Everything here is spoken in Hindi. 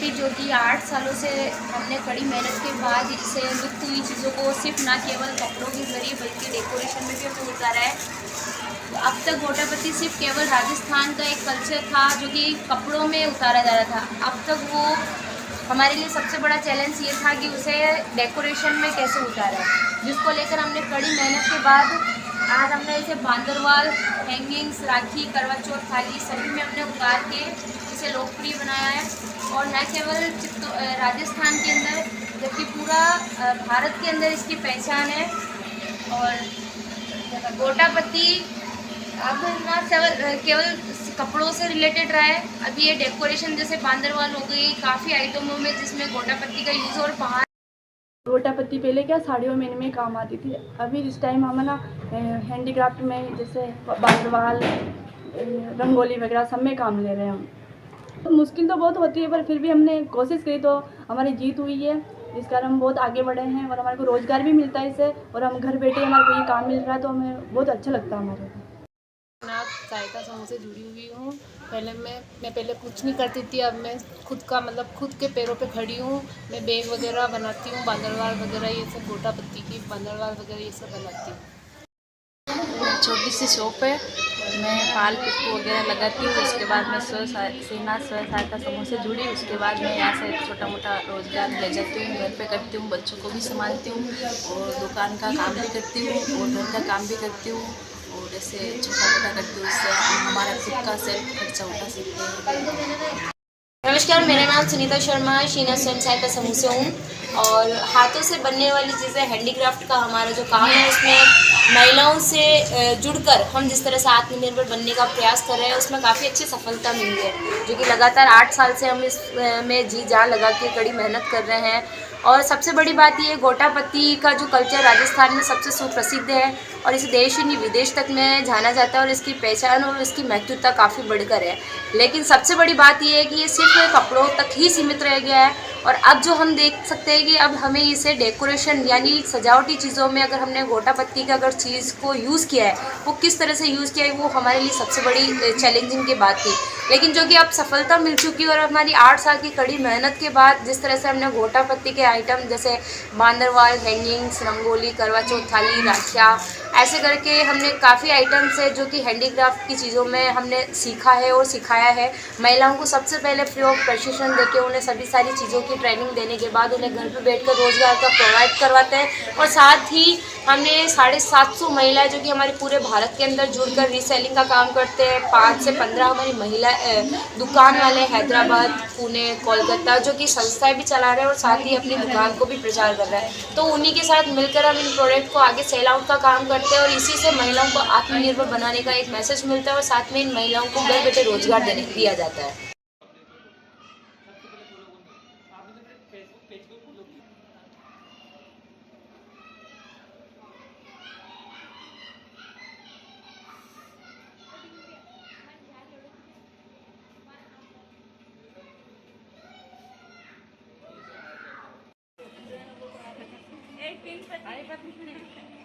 पत्ती जो कि 8 सालों से हमने कड़ी मेहनत के बाद इससे लुप्त हुई चीज़ों को सिर्फ ना केवल कपड़ों के ज़रिए बल्कि डेकोरेशन में भी हमने उतारा है। तो अब तक गोटा पत्ती सिर्फ केवल राजस्थान का एक कल्चर था जो कि कपड़ों में उतारा जा रहा था। अब तक वो हमारे लिए सबसे बड़ा चैलेंज ये था कि उसे डेकोरेशन में कैसे उतारा, जिसको लेकर हमने कड़ी मेहनत के बाद आज हमने इसे बांदरवाल, हैंगिंग्स, राखी, करवा चौथ थाली सभी में हमने उतार के इसे लोकप्रिय बनाया है। और न केवल राजस्थान के अंदर जबकि पूरा भारत के अंदर इसकी पहचान है। और गोटा पत्ती अब ना केवल कपड़ों से रिलेटेड रहा है, अभी ये डेकोरेशन जैसे बांदरवाल हो गई, काफ़ी आइटमों में जिसमें गोटा पत्ती का यूज़ और पहाड़। गोटा पत्ती पहले क्या साड़ियों में इनमें काम आती थी, अभी इस टाइम हम ना हैंडीक्राफ्ट में जैसे बांदरवाल, रंगोली वगैरह सब में काम ले रहे हैं हम। तो मुश्किल तो बहुत होती है पर फिर भी हमने कोशिश की तो हमारी जीत हुई है, जिस कारण हम बहुत आगे बढ़े हैं और हमारे को रोज़गार भी मिलता है इससे, और हम घर बैठे हमारे को ये काम मिल रहा है तो हमें बहुत अच्छा लगता है हमारे को। सहायता समूह से जुड़ी हुई हूँ। पहले मैं पहले कुछ नहीं करती थी, अब मैं खुद का खुद के पैरों पे खड़ी हूँ। मैं बैग वगैरह बनाती हूँ, बांदरवाल वगैरह ये सब, गोटा पत्ती की बांदरवाल वगैरह ये सब बनाती हूँ। छोटी सी शॉप है, मैं फाल पिट्टू वगैरह लगाती हूँ। उसके बाद मैं स्व सहायता समूह से जुड़ी, उसके बाद मैं यहाँ से छोटा मोटा रोज़गार ले जाती हूँ, घर पे करती हूँ, बच्चों को भी संभालती हूँ और दुकान का काम भी करती हूँ और घर का काम भी करती हूँ और ऐसे छोटा मोटा करती हूँ। इससे हम हमारा खुद का सेल्फ खर्चा उठा सकते हैं। नमस्कार, मेरा नाम सुनीता शर्मा है, शीना स्वयं सहायता समूह से हूँ। और हाथों से बनने वाली चीज़ें, हैंडीक्राफ्ट का हमारा जो काम है उसमें महिलाओं से जुड़कर हम जिस तरह से आत्मनिर्भर बनने का प्रयास कर रहे हैं उसमें काफ़ी अच्छी सफलता मिली है, जो कि लगातार 8 साल से हम इस में जी जान लगा के कड़ी मेहनत कर रहे हैं। और सबसे बड़ी बात ये, गोटा पत्ती का जो कल्चर राजस्थान में सबसे सुप्रसिद्ध है और इसे देश ही नहीं विदेश तक में जाना जाता है और इसकी पहचान और इसकी महत्वता काफ़ी बढ़कर है। लेकिन सबसे बड़ी बात यह है कि ये सिर्फ कपड़ों तक ही सीमित रह गया है और अब जो हम देख सकते हैं कि अब हमें इसे डेकोरेशन यानी सजावटी चीज़ों में अगर हमने गोटा पत्ती का अगर चीज़ को यूज़ किया है, वो किस तरह से यूज़ किया है, वो हमारे लिए सबसे बड़ी चैलेंजिंग की बात थी। लेकिन जो कि अब सफलता मिल चुकी है और हमारी 8 साल की कड़ी मेहनत के बाद जिस तरह से हमने गोटा पत्ती के आइटम जैसे बांदरवाल, हैंगिंग्स, रंगोली, करवा चौथ थाली, राखियाँ, ऐसे करके हमने काफ़ी आइटम्स है जो कि हैंडीक्राफ्ट की चीज़ों में हमने सीखा है और सिखाया है। महिलाओं को सबसे पहले फ्री ऑफ प्रशिक्षण देके उन्हें सभी सारी चीज़ों की ट्रेनिंग देने के बाद उन्हें घर पर बैठकर रोज़गार का प्रोवाइड करवाते हैं। और साथ ही हमने 750 महिलाएं जो कि हमारे पूरे भारत के अंदर जुड़कर रीसेलिंग का काम करते हैं। 5 से 15 हमारी महिला दुकान वाले हैदराबाद, पुणे, कोलकाता जो कि संस्थाएं भी चला रहे हैं और साथ ही अपनी दुकान को भी प्रचार कर रहे हैं। तो उन्हीं के साथ मिलकर हम इन प्रोडक्ट को आगे सेल आउट का काम करते हैं और इसी से महिलाओं को आत्मनिर्भर बनाने का एक मैसेज मिलता है और साथ में इन महिलाओं को घर बैठे रोजगार दिया जाता है। एक दिन